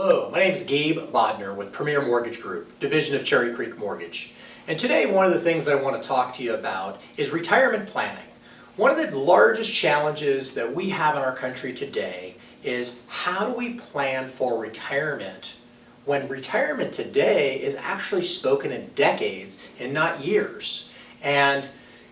Hello, my name is Gabe Bodner with Premier Mortgage Group, division of Cherry Creek Mortgage. And today one of the things I want to talk to you about is retirement planning. One of the largest challenges that we have in our country today is how do we plan for retirement when retirement today is actually spoken in decades and not years. And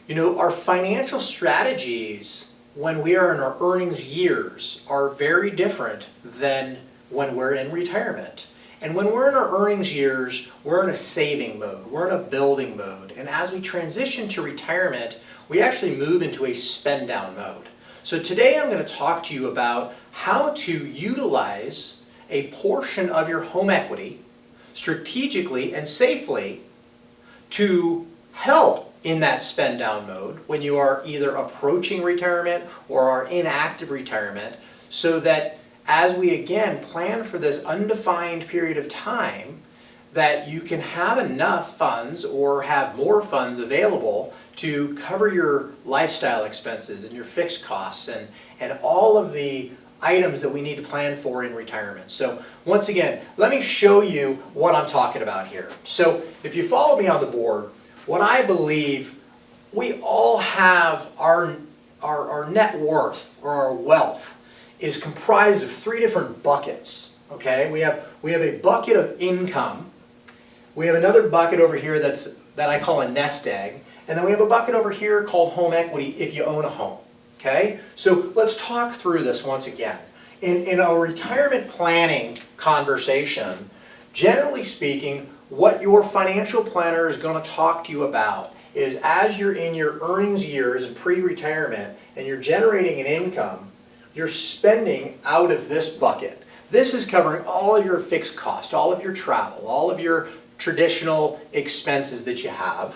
you know, our financial strategies when we are in our earnings years are very different than when we're in retirement. And when we're in our earnings years, we're in a saving mode, we're in a building mode. And as we transition to retirement, we actually move into a spend down mode. So today I'm going to talk to you about how to utilize a portion of your home equity strategically and safely to help in that spend down mode when you are either approaching retirement or are in active retirement, so that as we again plan for this undefined period of time, that you can have enough funds or have more funds available to cover your lifestyle expenses and your fixed costs and all of the items that we need to plan for in retirement. So once again, let me show you what I'm talking about here. So if you follow me on the board, what I believe, we all have our net worth or our wealth is comprised of three different buckets. Okay, we have a bucket of income. We have another bucket over here that I call a nest egg, and then we have a bucket over here called home equity if you own a home. Okay, so let's talk through this once again. In a retirement planning conversation, generally speaking, what your financial planner is going to talk to you about is as you're in your earnings years and pre-retirement and you're generating an income, you're spending out of this bucket. This is covering all of your fixed costs, all of your travel, all of your traditional expenses that you have.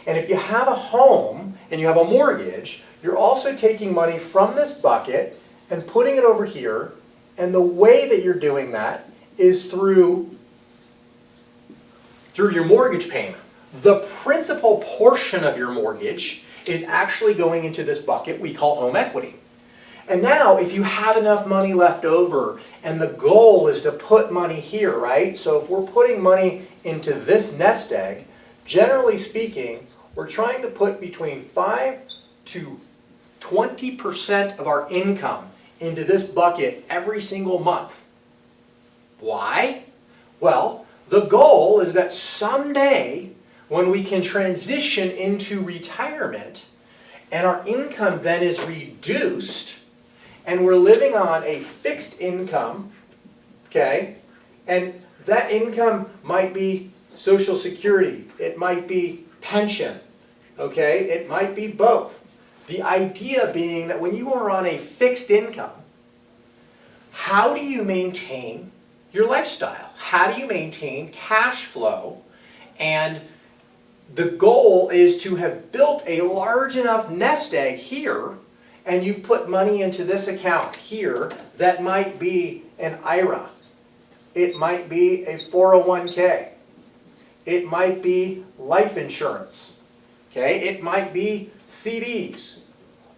And if you have a home and you have a mortgage, you're also taking money from this bucket and putting it over here. And the way that you're doing that is through your mortgage payment. The principal portion of your mortgage is actually going into this bucket we call home equity. And now, if you have enough money left over, and the goal is to put money here, right? So if we're putting money into this nest egg, generally speaking, we're trying to put between 5 to 20% of our income into this bucket every single month. Why? Well, the goal is that someday, when we can transition into retirement, and our income then is reduced, and we're living on a fixed income, okay, and that income might be Social Security, it might be pension, okay, it might be both. The idea being that when you are on a fixed income, how do you maintain your lifestyle? How do you maintain cash flow? And the goal is to have built a large enough nest egg here, and you've put money into this account here that might be an IRA. It might be a 401k. It might be life insurance. Okay? It might be CDs.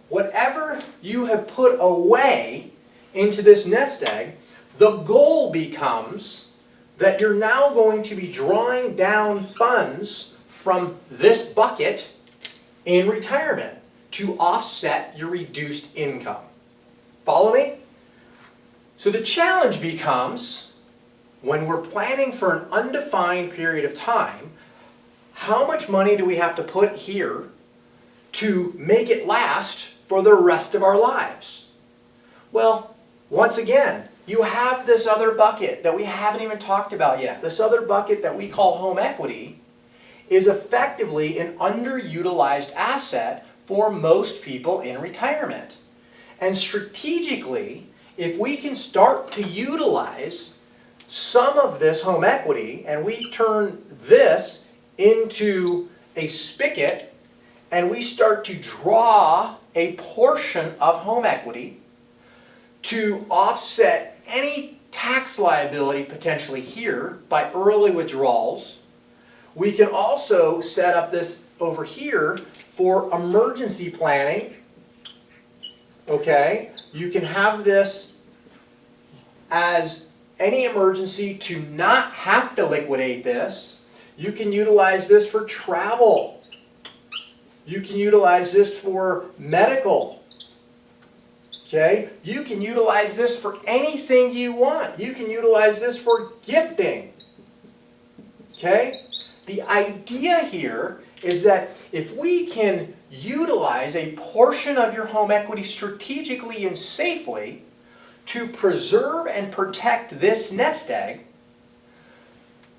Whatever you have put away into this nest egg, the goal becomes that you're now going to be drawing down funds from this bucket in retirement to offset your reduced income. Follow me? So the challenge becomes, when we're planning for an undefined period of time, how much money do we have to put here to make it last for the rest of our lives? Well, once again, you have this other bucket that we haven't even talked about yet. This other bucket that we call home equity is effectively an underutilized asset for most people in retirement. And strategically, if we can start to utilize some of this home equity and we turn this into a spigot and we start to draw a portion of home equity to offset any tax liability potentially here by early withdrawals, we can also set up this over here for emergency planning. Okay, you can have this as any emergency to not have to liquidate this. You can utilize this for travel. You can utilize this for medical. Okay? You can utilize this for anything you want. You can utilize this for gifting. Okay? The idea here is that if we can utilize a portion of your home equity strategically and safely to preserve and protect this nest egg,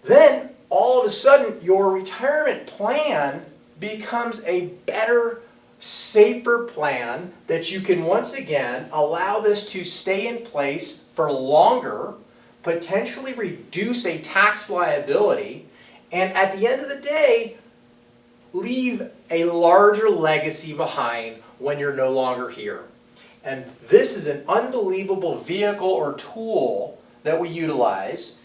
then all of a sudden your retirement plan becomes a better, safer plan that you can once again allow this to stay in place for longer, potentially reduce a tax liability, and at the end of the day, leave a larger legacy behind when you're no longer here. And this is an unbelievable vehicle or tool that we utilize.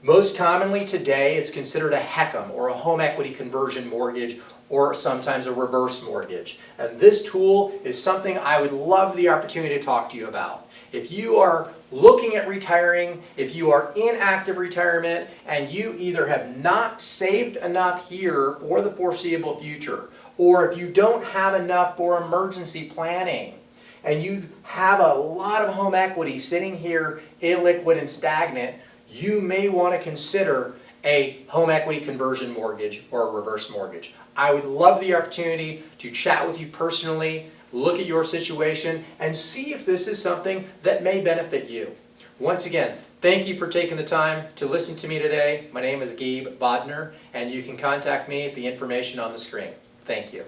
Most commonly today, it's considered a HECM, or a home equity conversion mortgage, or sometimes a reverse mortgage. And this tool is something I would love the opportunity to talk to you about. If you are looking at retiring, if you are in active retirement, and you either have not saved enough here for the foreseeable future, or if you don't have enough for emergency planning, and you have a lot of home equity sitting here illiquid and stagnant, you may want to consider a home equity conversion mortgage or a reverse mortgage. I would love the opportunity to chat with you personally, look at your situation, and see if this is something that may benefit you. Once again, thank you for taking the time to listen to me today. My name is Gabe Bodner, and you can contact me at the information on the screen. Thank you.